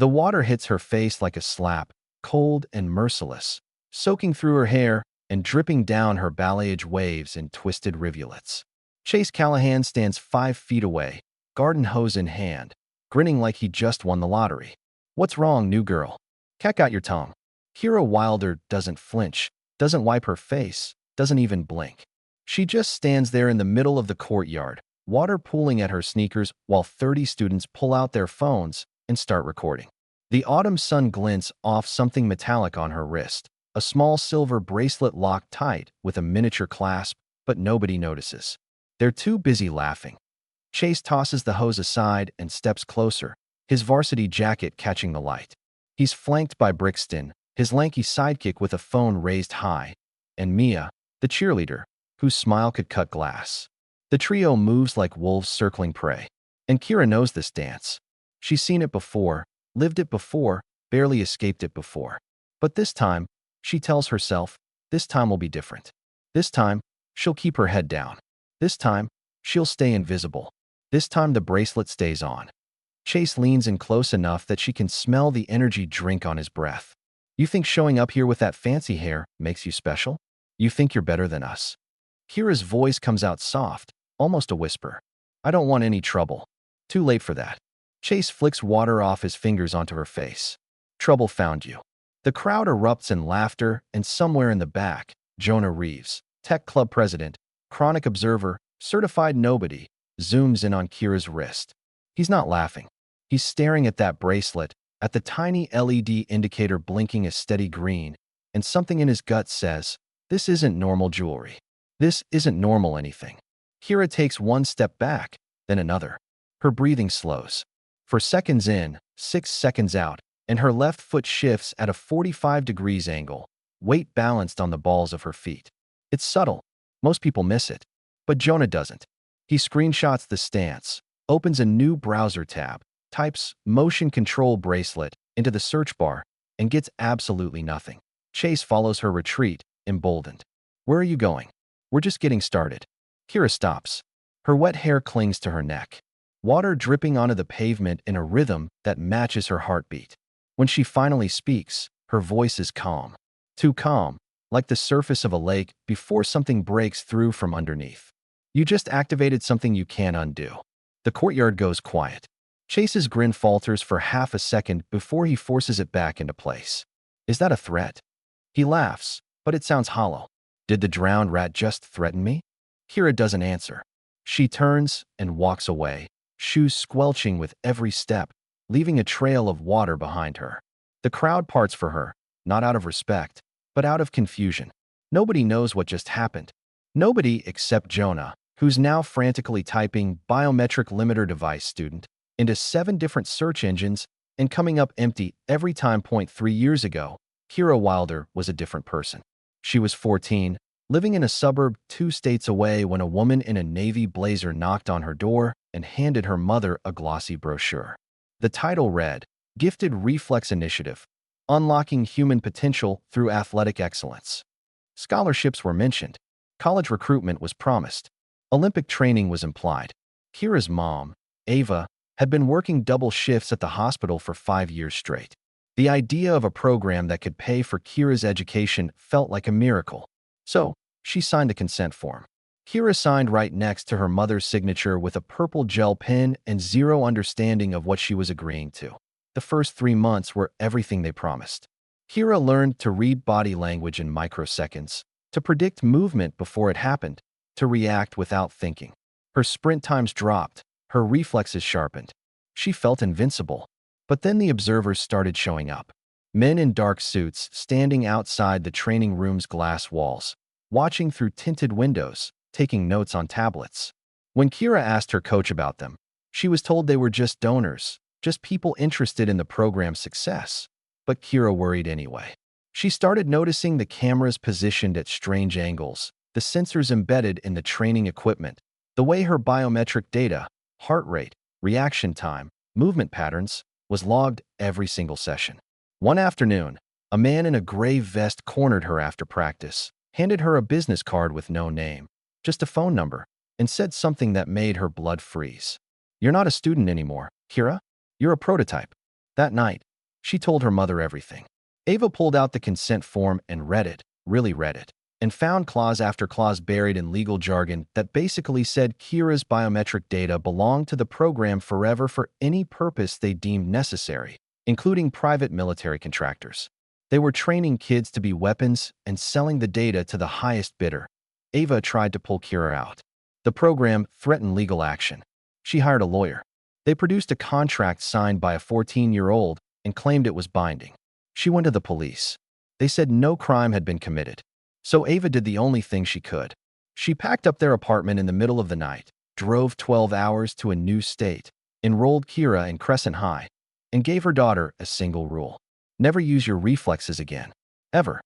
The water hits her face like a slap, cold and merciless, soaking through her hair and dripping down her balayage waves in twisted rivulets. Chase Callahan stands 5 feet away, garden hose in hand, grinning like he just won the lottery. "What's wrong, new girl? Cat got your tongue." Kira Wilder doesn't flinch, doesn't wipe her face, doesn't even blink. She just stands there in the middle of the courtyard, water pooling at her sneakers while 30 students pull out their phones and start recording. The autumn sun glints off something metallic on her wrist, a small silver bracelet locked tight with a miniature clasp, but nobody notices. They're too busy laughing. Chase tosses the hose aside and steps closer, his varsity jacket catching the light. He's flanked by Brixton, his lanky sidekick with a phone raised high, and Mia, the cheerleader, whose smile could cut glass. The trio moves like wolves circling prey. And Kira knows this dance. She's seen it before, lived it before, barely escaped it before. But this time, she tells herself, this time will be different. This time, she'll keep her head down. This time, she'll stay invisible. This time the bracelet stays on. Chase leans in close enough that she can smell the energy drink on his breath. "You think showing up here with that fancy hair makes you special? You think you're better than us?" Kira's voice comes out soft, almost a whisper. "I don't want any trouble." Too late for that. Chase flicks water off his fingers onto her face. "Trouble found you." The crowd erupts in laughter, and somewhere in the back, Jonah Reeves, Tech Club president, chronic observer, certified nobody, zooms in on Kira's wrist. He's not laughing. He's staring at that bracelet, at the tiny LED indicator blinking a steady green, and something in his gut says, this isn't normal jewelry. This isn't normal anything. Kira takes one step back, then another. Her breathing slows. For seconds in, 6 seconds out, and her left foot shifts at a 45 degrees angle, weight balanced on the balls of her feet. It's subtle. Most people miss it. But Jonah doesn't. He screenshots the stance, opens a new browser tab, types motion control bracelet into the search bar, and gets absolutely nothing. Chase follows her retreat, emboldened. "Where are you going?" "We're just getting started." Kira stops. Her wet hair clings to her neck. Water dripping onto the pavement in a rhythm that matches her heartbeat. When she finally speaks, her voice is calm. Too calm, like the surface of a lake before something breaks through from underneath. "You just activated something you can't undo." The courtyard goes quiet. Chase's grin falters for half a second before he forces it back into place. "Is that a threat?" He laughs, but it sounds hollow. "Did the drowned rat just threaten me?" Kira doesn't answer. She turns and walks away, shoes squelching with every step, leaving a trail of water behind her. The crowd parts for her, not out of respect, but out of confusion. Nobody knows what just happened. Nobody except Jonah, who's now frantically typing biometric limiter device student into 7 different search engines and coming up empty every time. 3 years ago, Kira Wilder was a different person. She was 14, living in a suburb 2 states away when a woman in a navy blazer knocked on her door and handed her mother a glossy brochure. The title read, Gifted Reflex Initiative, Unlocking Human Potential Through Athletic Excellence. Scholarships were mentioned. College recruitment was promised. Olympic training was implied. Kira's mom, Ava, had been working double shifts at the hospital for 5 years straight. The idea of a program that could pay for Kira's education felt like a miracle. So, she signed the consent form. Kira signed right next to her mother's signature with a purple gel pen and zero understanding of what she was agreeing to. The first 3 months were everything they promised. Kira learned to read body language in microseconds, to predict movement before it happened, to react without thinking. Her sprint times dropped, her reflexes sharpened. She felt invincible. But then the observers started showing up. Men in dark suits standing outside the training room's glass walls, watching through tinted windows, taking notes on tablets. When Kira asked her coach about them, she was told they were just donors, just people interested in the program's success. But Kira worried anyway. She started noticing the cameras positioned at strange angles, the sensors embedded in the training equipment, the way her biometric data, heart rate, reaction time, movement patterns, was logged every single session. One afternoon, a man in a gray vest cornered her after practice, handed her a business card with no name, just a phone number, and said something that made her blood freeze. "You're not a student anymore, Kira. You're a prototype." That night, She told her mother everything. Ava pulled out the consent form and read it, really read it, and found clause after clause buried in legal jargon that basically said Kira's biometric data belonged to the program forever for any purpose they deemed necessary, including private military contractors. They were training kids to be weapons and selling the data to the highest bidder. Ava tried to pull Kira out. The program threatened legal action. She hired a lawyer. They produced a contract signed by a 14-year-old and claimed it was binding. She went to the police. They said no crime had been committed. So Ava did the only thing she could. She packed up their apartment in the middle of the night, drove 12 hours to a new state, enrolled Kira in Crescent High, and gave her daughter a single rule: never use your reflexes again. Ever.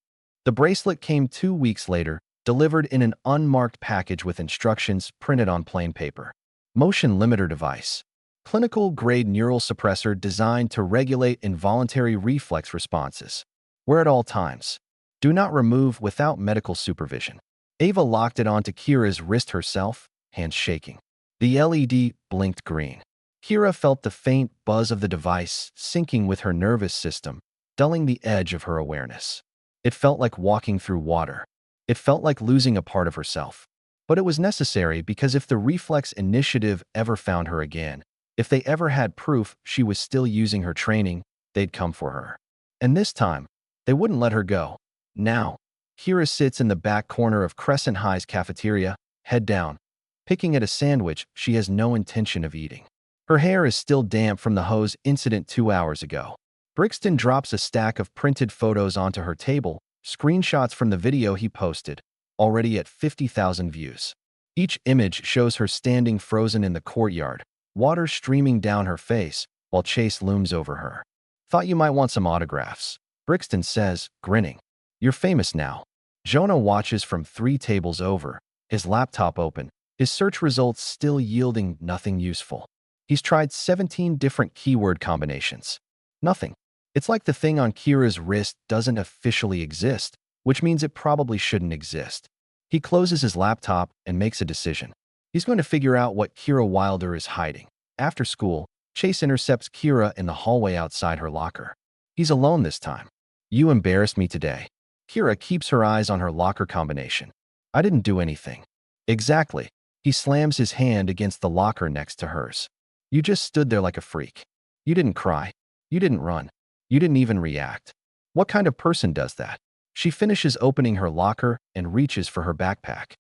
The bracelet came 2 weeks later, delivered in an unmarked package with instructions printed on plain paper. Motion limiter device. Clinical-grade neural suppressor designed to regulate involuntary reflex responses. Wear at all times. Do not remove without medical supervision. Ava locked it onto Kira's wrist herself, hands shaking. The LED blinked green. Kira felt the faint buzz of the device sinking with her nervous system, dulling the edge of her awareness. It felt like walking through water. It felt like losing a part of herself. But it was necessary because if the Reflex Initiative ever found her again, if they ever had proof she was still using her training, they'd come for her. And this time, they wouldn't let her go. Now, Kira sits in the back corner of Crescent High's cafeteria, head down, picking at a sandwich she has no intention of eating. Her hair is still damp from the hose incident 2 hours ago. Brixton drops a stack of printed photos onto her table, screenshots from the video he posted, already at 50,000 views. Each image shows her standing frozen in the courtyard, water streaming down her face, while Chase looms over her. Thought you might want some autographs, Brixton says, grinning. You're famous now. Jonah watches from 3 tables over, his laptop open, his search results still yielding nothing useful. He's tried 17 different keyword combinations. Nothing. It's like the thing on Kira's wrist doesn't officially exist, which means it probably shouldn't exist. He closes his laptop and makes a decision. He's going to figure out what Kira Wilder is hiding. After school, Chase intercepts Kira in the hallway outside her locker. He's alone this time. You embarrassed me today. Kira keeps her eyes on her locker combination. I didn't do anything. Exactly. He slams his hand against the locker next to hers. You just stood there like a freak. You didn't cry. You didn't run. You didn't even react. What kind of person does that? She finishes opening her locker and reaches for her backpack.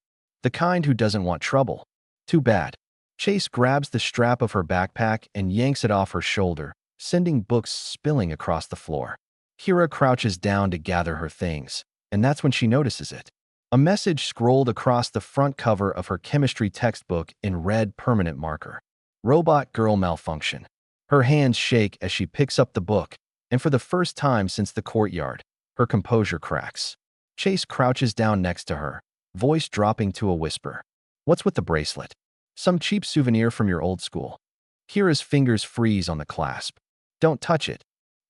The kind who doesn't want trouble. Too bad. Chase grabs the strap of her backpack and yanks it off her shoulder, sending books spilling across the floor. Kira crouches down to gather her things, and that's when she notices it. A message scrolled across the front cover of her chemistry textbook in red permanent marker. Robot girl malfunction. Her hands shake as she picks up the book, and for the first time since the courtyard, her composure cracks. Chase crouches down next to her, voice dropping to a whisper. What's with the bracelet? Some cheap souvenir from your old school. Kira's fingers freeze on the clasp. Don't touch it.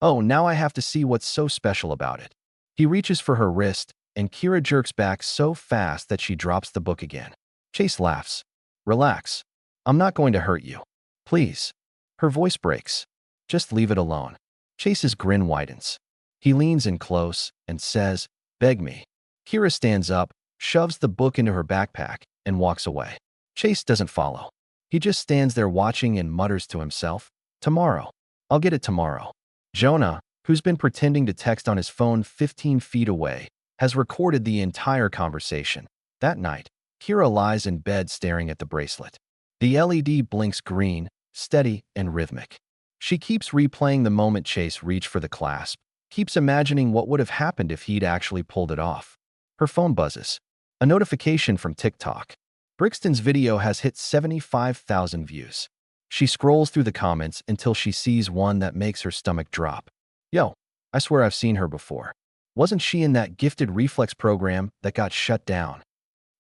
Oh, now I have to see what's so special about it. He reaches for her wrist, and Kira jerks back so fast that she drops the book again. Chase laughs. Relax. I'm not going to hurt you. Please. Her voice breaks. Just leave it alone. Chase's grin widens. He leans in close and says, Beg me. Kira stands up, shoves the book into her backpack, and walks away. Chase doesn't follow. He just stands there watching and mutters to himself, Tomorrow. I'll get it tomorrow. Jonah, who's been pretending to text on his phone 15 feet away, has recorded the entire conversation. That night, Kira lies in bed staring at the bracelet. The LED blinks green, steady, and rhythmic. She keeps replaying the moment Chase reached for the clasp, keeps imagining what would have happened if he'd actually pulled it off. Her phone buzzes. A notification from TikTok. Brixton's video has hit 75,000 views. She scrolls through the comments until she sees one that makes her stomach drop. Yo, I swear I've seen her before. Wasn't she in that gifted reflex program that got shut down?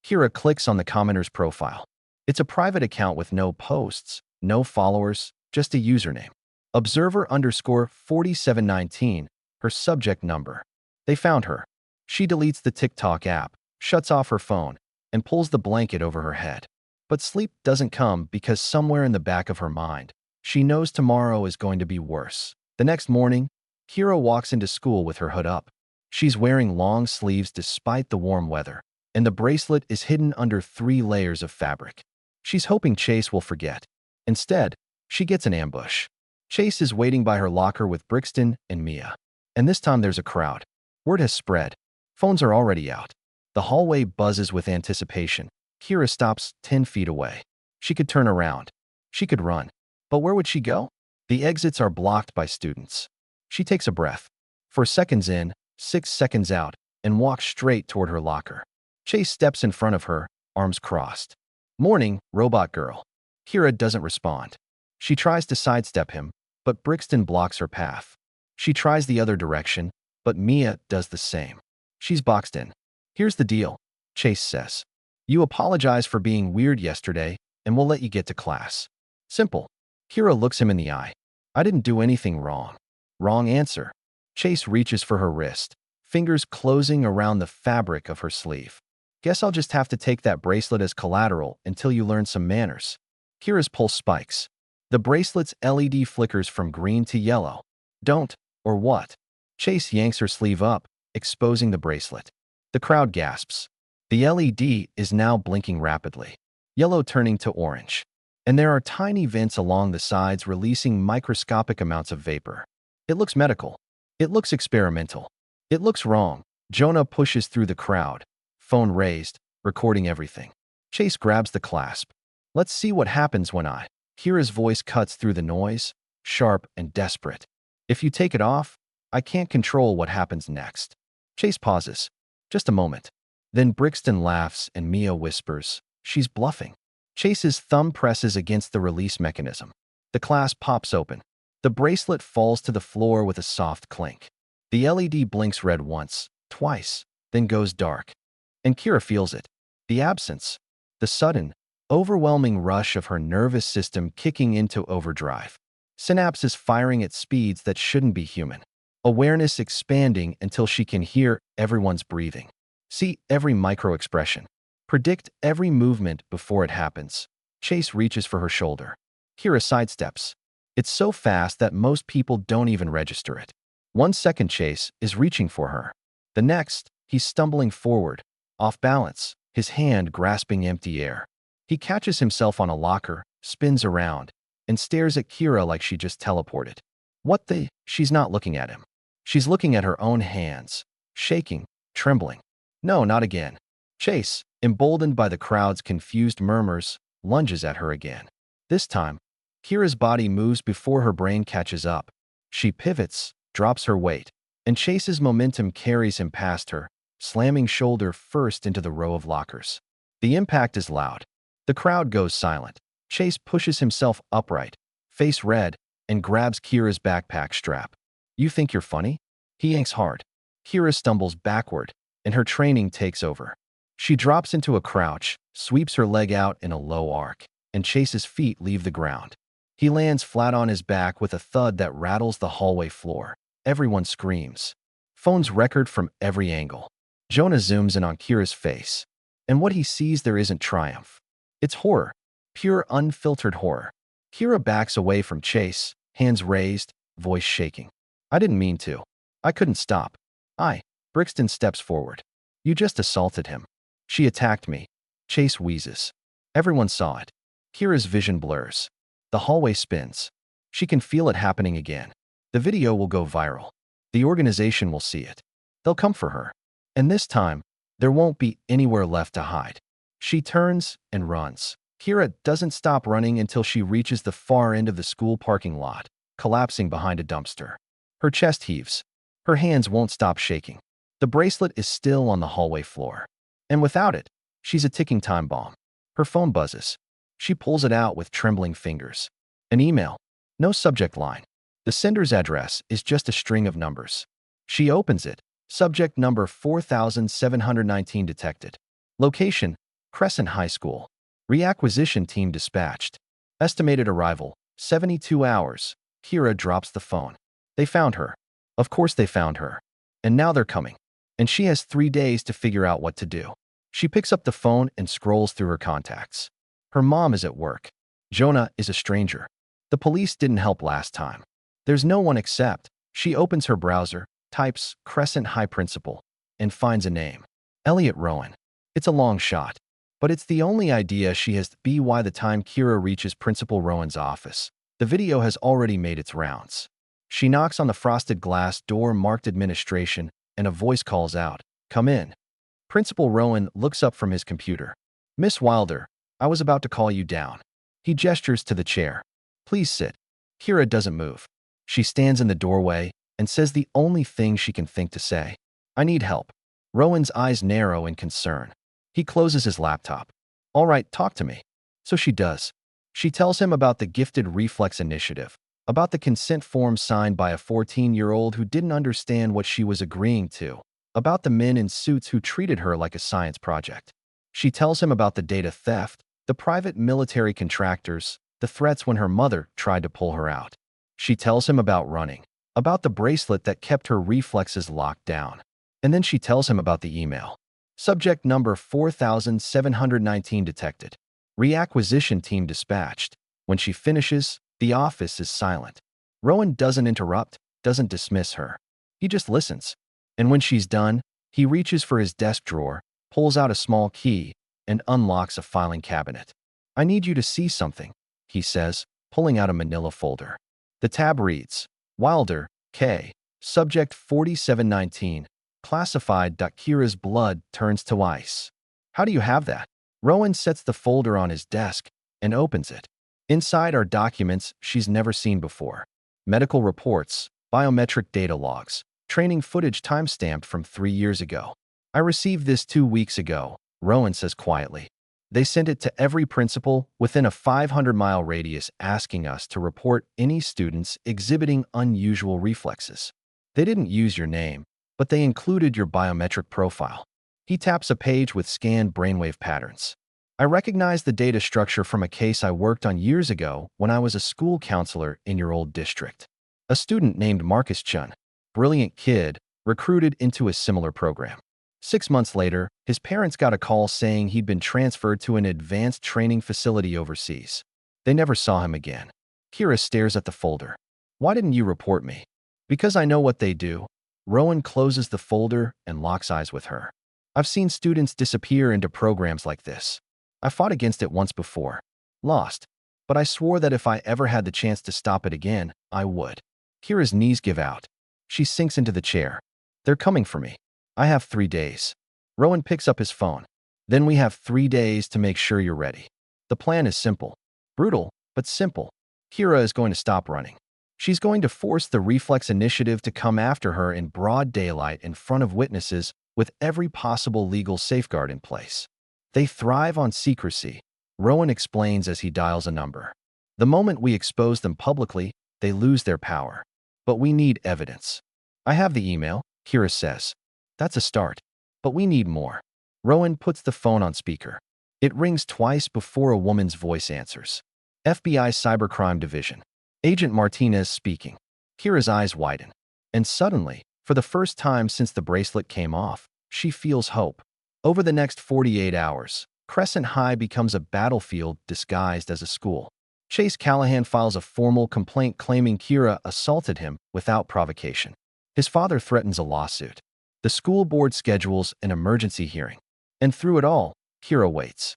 Kira clicks on the commenter's profile. It's a private account with no posts, no followers, just a username. Observer_4719, her subject number. They found her. She deletes the TikTok app, shuts off her phone, and pulls the blanket over her head. But sleep doesn't come because somewhere in the back of her mind, she knows tomorrow is going to be worse. The next morning, Kira walks into school with her hood up. She's wearing long sleeves despite the warm weather, and the bracelet is hidden under 3 layers of fabric. She's hoping Chase will forget. Instead, she gets an ambush. Chase is waiting by her locker with Brixton and Mia. And this time there's a crowd. Word has spread. Phones are already out. The hallway buzzes with anticipation. Kira stops 10 feet away. She could turn around. She could run. But where would she go? The exits are blocked by students. She takes a breath. 4 seconds in, 6 seconds out, and walks straight toward her locker. Chase steps in front of her, arms crossed. "Morning, robot girl." Kira doesn't respond. She tries to sidestep him, but Brixton blocks her path. She tries the other direction, but Mia does the same. She's boxed in. "Here's the deal," Chase says. "You apologize for being weird yesterday, and we'll let you get to class." Simple. Kira looks him in the eye. "I didn't do anything wrong." Wrong answer. Chase reaches for her wrist, fingers closing around the fabric of her sleeve. "Guess I'll just have to take that bracelet as collateral until you learn some manners." Kira's pulse spikes. The bracelet's LED flickers from green to yellow. "Don't, or what?" Chase yanks her sleeve up, exposing the bracelet. The crowd gasps. The LED is now blinking rapidly, yellow turning to orange. And there are tiny vents along the sides releasing microscopic amounts of vapor. It looks medical. It looks experimental. It looks wrong. Jonah pushes through the crowd, phone raised, recording everything. Chase grabs the clasp. "Let's see what happens when I..." Kira's voice cuts through the noise, sharp and desperate. "If you take it off, I can't control what happens next." Chase pauses. Just a moment. Then Brixton laughs and Mia whispers, "She's bluffing." Chase's thumb presses against the release mechanism. The clasp pops open. The bracelet falls to the floor with a soft clink. The LED blinks red once, twice, then goes dark. And Kira feels it. The absence. The sudden, overwhelming rush of her nervous system kicking into overdrive. Synapses firing at speeds that shouldn't be human. Awareness expanding until she can hear everyone's breathing. See every micro-expression. Predict every movement before it happens. Chase reaches for her shoulder. Kira sidesteps. It's so fast that most people don't even register it. 1 second Chase is reaching for her. The next, he's stumbling forward, off balance, his hand grasping empty air. He catches himself on a locker, spins around, and stares at Kira like she just teleported. What the? She's not looking at him. She's looking at her own hands, shaking, trembling. No, not again. Chase, emboldened by the crowd's confused murmurs, lunges at her again. This time, Kira's body moves before her brain catches up. She pivots, drops her weight, and Chase's momentum carries him past her, slamming shoulder first into the row of lockers. The impact is loud. The crowd goes silent. Chase pushes himself upright, face red, and grabs Kira's backpack strap. "You think you're funny?" He yanks hard. Kira stumbles backward, and her training takes over. She drops into a crouch, sweeps her leg out in a low arc, and Chase's feet leave the ground. He lands flat on his back with a thud that rattles the hallway floor. Everyone screams. Phones record from every angle. Jonah zooms in on Kira's face, and what he sees there isn't triumph. It's horror, pure unfiltered horror. Kira backs away from Chase, hands raised, voice shaking. "I didn't mean to. I couldn't stop." Brixton steps forward. "You just assaulted him." "She attacked me." Chase wheezes. Everyone saw it. Kira's vision blurs. The hallway spins. She can feel it happening again. The video will go viral. The organization will see it. They'll come for her. And this time, there won't be anywhere left to hide. She turns and runs. Kira doesn't stop running until she reaches the far end of the school parking lot, collapsing behind a dumpster. Her chest heaves. Her hands won't stop shaking. The bracelet is still on the hallway floor. And without it, she's a ticking time bomb. Her phone buzzes. She pulls it out with trembling fingers. An email. No subject line. The sender's address is just a string of numbers. She opens it. Subject number 4719 detected. Location, Crescent High School. Reacquisition team dispatched. Estimated arrival, 72 hours. Kira drops the phone. They found her. Of course they found her. And now they're coming. And she has 3 days to figure out what to do. She picks up the phone and scrolls through her contacts. Her mom is at work. Jonah is a stranger. The police didn't help last time. There's no one except She opens her browser, types Crescent High Principal, and finds a name. Elliot Rowan. It's a long shot, but it's the only idea she has. By the time Kira reaches Principal Rowan's office, the video has already made its rounds. She knocks on the frosted glass door marked administration, and a voice calls out, "Come in." Principal Rowan looks up from his computer. "Miss Wilder, I was about to call you down." He gestures to the chair. "Please sit." Kira doesn't move. She stands in the doorway and says the only thing she can think to say. "I need help." Rowan's eyes narrow in concern. He closes his laptop. "All right, talk to me." So she does. She tells him about the Gifted Reflex Initiative, about the consent form signed by a 14-year-old who didn't understand what she was agreeing to, about the men in suits who treated her like a science project. She tells him about the data theft, the private military contractors, the threats when her mother tried to pull her out. She tells him about running, about the bracelet that kept her reflexes locked down. And then she tells him about the email. Subject number 4719 detected. Reacquisition team dispatched. When she finishes, the office is silent. Rowan doesn't interrupt, doesn't dismiss her. He just listens. And when she's done, he reaches for his desk drawer, pulls out a small key, and unlocks a filing cabinet. "I need you to see something," he says, pulling out a manila folder. The tab reads, Wilder, K. Subject 4719. Classified. Kira's blood turns to ice. "How do you have that?" Rowan sets the folder on his desk and opens it. Inside are documents she's never seen before. Medical reports, biometric data logs, training footage timestamped from 3 years ago. "I received this 2 weeks ago," Rowan says quietly. "They sent it to every principal within a 500-mile radius asking us to report any students exhibiting unusual reflexes. They didn't use your name, but they included your biometric profile." He taps a page with scanned brainwave patterns. "I recognize the data structure from a case I worked on years ago when I was a school counselor in your old district. A student named Marcus Chun, brilliant kid, recruited into a similar program. 6 months later, his parents got a call saying he'd been transferred to an advanced training facility overseas. They never saw him again." Kira stares at the folder. "Why didn't you report me?" "Because I know what they do." Rowan closes the folder and locks eyes with her. "I've seen students disappear into programs like this. I fought against it once before. Lost. But I swore that if I ever had the chance to stop it again, I would." Kira's knees give out. She sinks into the chair. "They're coming for me. I have 3 days." Rowan picks up his phone. "Then we have 3 days to make sure you're ready. The plan is simple. Brutal, but simple. Kira is going to stop running. She's going to force the Reflex Initiative to come after her in broad daylight in front of witnesses with every possible legal safeguard in place. They thrive on secrecy," Rowan explains as he dials a number. "The moment we expose them publicly, they lose their power. But we need evidence." "I have the email," Kira says. "That's a start. But we need more." Rowan puts the phone on speaker. It rings twice before a woman's voice answers. "FBI Cybercrime Division. Agent Martinez speaking." Kira's eyes widen. And suddenly, for the first time since the bracelet came off, she feels hope. Over the next 48 hours, Crescent High becomes a battlefield disguised as a school. Chase Callahan files a formal complaint claiming Kira assaulted him without provocation. His father threatens a lawsuit. The school board schedules an emergency hearing. And through it all, Kira waits.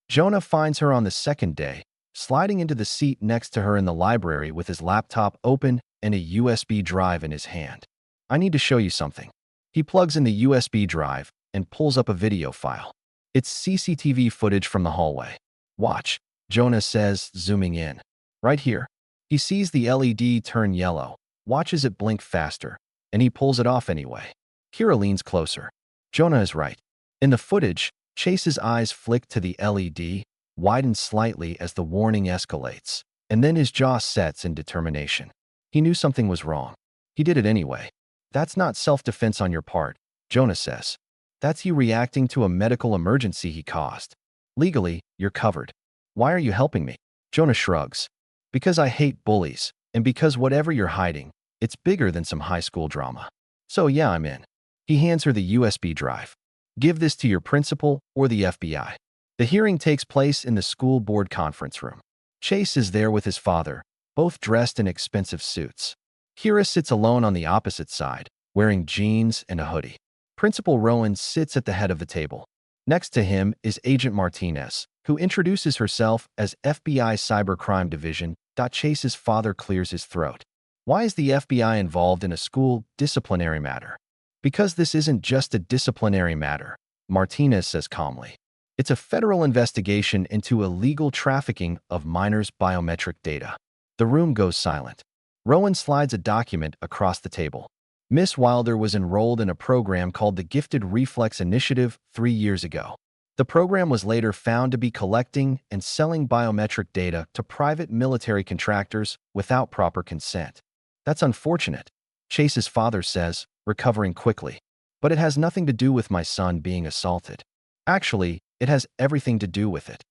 Jonah finds her on the second day, sliding into the seat next to her in the library with his laptop open and a USB drive in his hand. "I need to show you something." He plugs in the USB drive and pulls up a video file. It's CCTV footage from the hallway. "Watch," Jonah says, zooming in. "Right here." He sees the LED turn yellow, watches it blink faster, and he pulls it off anyway. Kira leans closer. Jonah is right. In the footage, Chase's eyes flick to the LED, widen slightly as the warning escalates, and then his jaw sets in determination. He knew something was wrong. He did it anyway. "That's not self-defense on your part," Jonah says. "That's you reacting to a medical emergency he caused. Legally, you're covered." "Why are you helping me?" Jonah shrugs. "Because I hate bullies, and because whatever you're hiding, it's bigger than some high school drama. So yeah, I'm in." He hands her the USB drive. "Give this to your principal or the FBI." The hearing takes place in the school board conference room. Chase is there with his father, both dressed in expensive suits. Kira sits alone on the opposite side, wearing jeans and a hoodie. Principal Rowan sits at the head of the table. Next to him is Agent Martinez, who introduces herself as FBI Cybercrime Division. Chase's father clears his throat. Why is the FBI involved in a school disciplinary matter? Because this isn't just a disciplinary matter, Martinez says calmly. It's a federal investigation into illegal trafficking of minors' biometric data. The room goes silent. Rowan slides a document across the table. Miss Wilder was enrolled in a program called the Gifted Reflex Initiative 3 years ago. The program was later found to be collecting and selling biometric data to private military contractors without proper consent. That's unfortunate, Chase's father says, recovering quickly. But it has nothing to do with my son being assaulted. Actually, it has everything to do with it.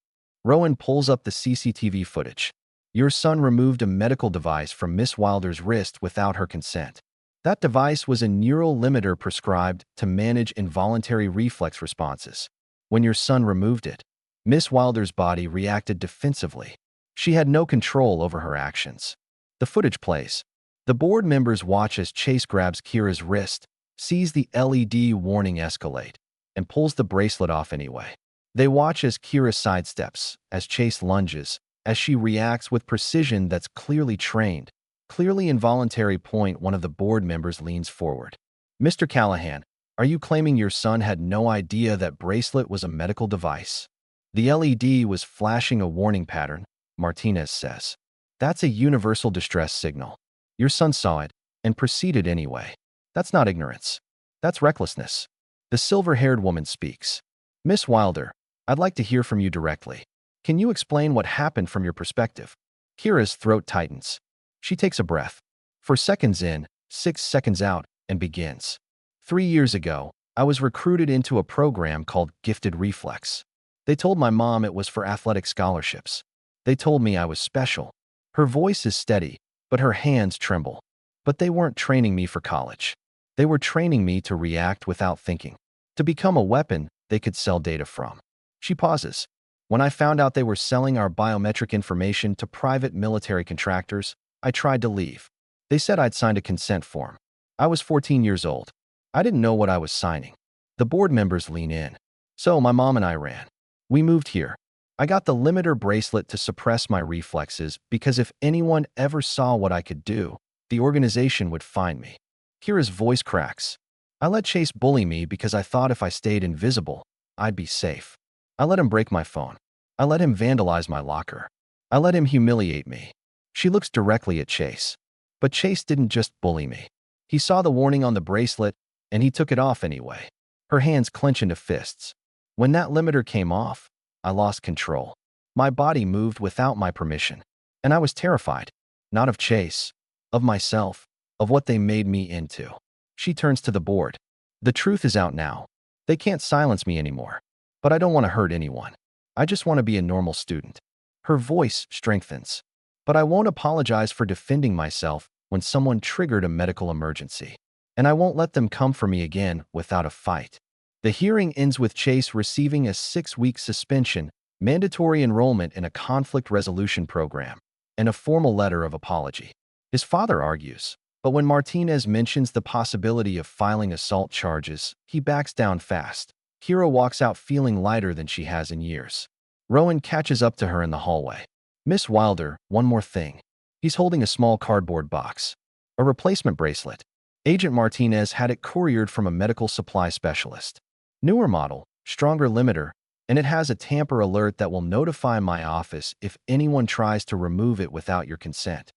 Rowan pulls up the CCTV footage. Your son removed a medical device from Miss Wilder's wrist without her consent. That device was a neural limiter prescribed to manage involuntary reflex responses. When your son removed it, Miss Wilder's body reacted defensively. She had no control over her actions. The footage plays. The board members watch as Chase grabs Kira's wrist, sees the LED warning escalate, and pulls the bracelet off anyway. They watch as Kira sidesteps, as Chase lunges, as she reacts with precision that's clearly trained. Clearly involuntary. One of the board members leans forward. Mr. Callahan, are you claiming your son had no idea that bracelet was a medical device? The LED was flashing a warning pattern, Martinez says. That's a universal distress signal. Your son saw it and proceeded anyway. That's not ignorance. That's recklessness. The silver-haired woman speaks. Miss Wilder, I'd like to hear from you directly. Can you explain what happened from your perspective? Kira's throat tightens. She takes a breath. 4 seconds in, 6 seconds out, and begins. 3 years ago, I was recruited into a program called Gifted Reflex. They told my mom it was for athletic scholarships. They told me I was special. Her voice is steady, but her hands tremble. But they weren't training me for college. They were training me to react without thinking, to become a weapon they could sell data from. She pauses. When I found out they were selling our biometric information to private military contractors, I tried to leave. They said I'd signed a consent form. I was 14 years old. I didn't know what I was signing. The board members lean in. So my mom and I ran. We moved here. I got the limiter bracelet to suppress my reflexes because if anyone ever saw what I could do, the organization would find me. Kira's voice cracks. I let Chase bully me because I thought if I stayed invisible, I'd be safe. I let him break my phone. I let him vandalize my locker. I let him humiliate me. She looks directly at Chase. But Chase didn't just bully me. He saw the warning on the bracelet, and he took it off anyway. Her hands clench into fists. When that limiter came off, I lost control. My body moved without my permission. And I was terrified. Not of Chase. Of myself. Of what they made me into. She turns to the board. The truth is out now. They can't silence me anymore. But I don't want to hurt anyone. I just want to be a normal student. Her voice strengthens. But I won't apologize for defending myself when someone triggered a medical emergency. And I won't let them come for me again without a fight. The hearing ends with Chase receiving a 6-week suspension, mandatory enrollment in a conflict resolution program, and a formal letter of apology. His father argues, but when Martinez mentions the possibility of filing assault charges, he backs down fast. Kira walks out feeling lighter than she has in years. Rowan catches up to her in the hallway. Miss Wilder, one more thing. He's holding a small cardboard box. A replacement bracelet. Agent Martinez had it couriered from a medical supply specialist. Newer model, stronger limiter, and it has a tamper alert that will notify my office if anyone tries to remove it without your consent.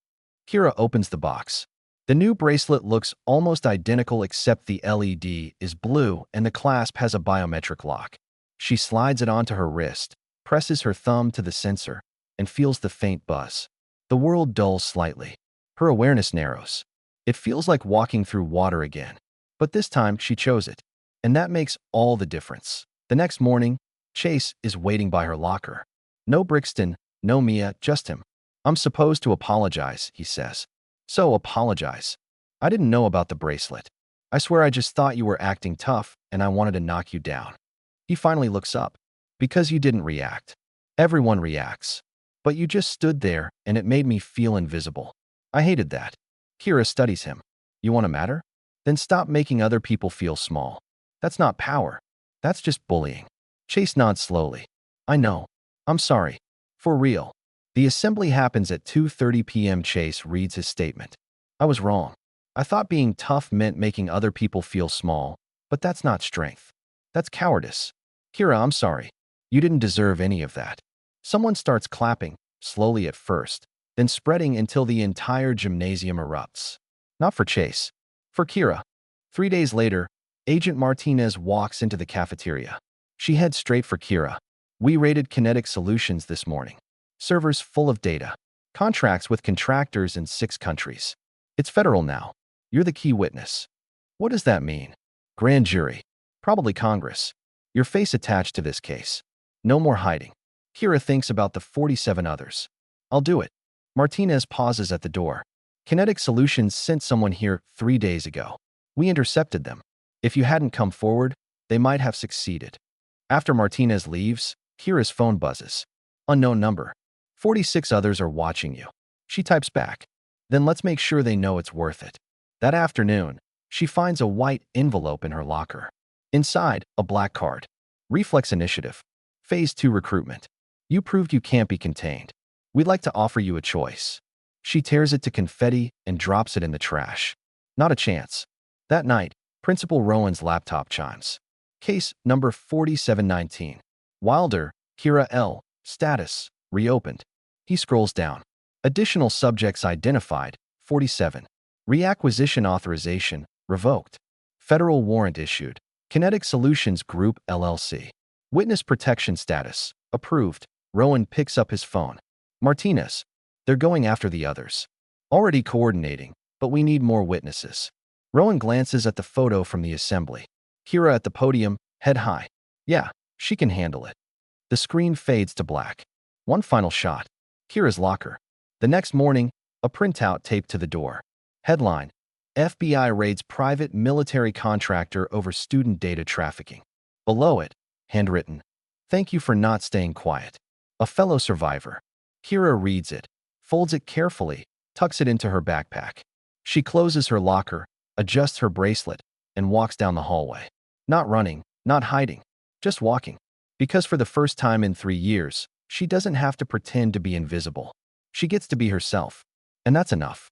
Kira opens the box. The new bracelet looks almost identical except the LED is blue and the clasp has a biometric lock. She slides it onto her wrist, presses her thumb to the sensor, and feels the faint buzz. The world dulls slightly. Her awareness narrows. It feels like walking through water again. But this time, she chose it. And that makes all the difference. The next morning, Chase is waiting by her locker. No Brixton, no Mia, just him. I'm supposed to apologize, he says. So apologize. I didn't know about the bracelet. I swear I just thought you were acting tough and I wanted to knock you down. He finally looks up. Because you didn't react. Everyone reacts. But you just stood there and it made me feel invisible. I hated that. Kira studies him. You want to matter? Then stop making other people feel small. That's not power. That's just bullying. Chase nods slowly. I know. I'm sorry. For real. The assembly happens at 2:30 p.m. Chase reads his statement. I was wrong. I thought being tough meant making other people feel small, but that's not strength. That's cowardice. Kira, I'm sorry. You didn't deserve any of that. Someone starts clapping, slowly at first, then spreading until the entire gymnasium erupts. Not for Chase. For Kira. 3 days later, Agent Martinez walks into the cafeteria. She heads straight for Kira. We raided Kinetic Solutions this morning. Servers full of data. Contracts with contractors in 6 countries. It's federal now. You're the key witness. What does that mean? Grand jury. Probably Congress. Your face attached to this case. No more hiding. Kira thinks about the 47 others. I'll do it. Martinez pauses at the door. Kinetic Solutions sent someone here 3 days ago. We intercepted them. If you hadn't come forward, they might have succeeded. After Martinez leaves, Kira's phone buzzes. Unknown number. 46 others are watching you. She types back. Then let's make sure they know it's worth it. That afternoon, she finds a white envelope in her locker. Inside, a black card. Reflex Initiative. Phase 2 recruitment. You proved you can't be contained. We'd like to offer you a choice. She tears it to confetti and drops it in the trash. Not a chance. That night, Principal Rowan's laptop chimes. Case number 4719. Wilder, Kira L. Status, reopened. He scrolls down. Additional subjects identified, 47. Reacquisition authorization, revoked. Federal warrant issued. Kinetic Solutions Group, LLC. Witness protection status, approved. Rowan picks up his phone. Martinez. They're going after the others. Already coordinating, but we need more witnesses. Rowan glances at the photo from the assembly. Kira at the podium, head high. Yeah, she can handle it. The screen fades to black. One final shot. Kira's locker. The next morning, a printout taped to the door. Headline: FBI raids private military contractor over student data trafficking. Below it, handwritten, thank you for not staying quiet. A fellow survivor. Kira reads it, folds it carefully, tucks it into her backpack. She closes her locker, adjusts her bracelet, and walks down the hallway. Not running, not hiding, just walking. Because for the first time in 3 years, she doesn't have to pretend to be invisible. She gets to be herself. And that's enough.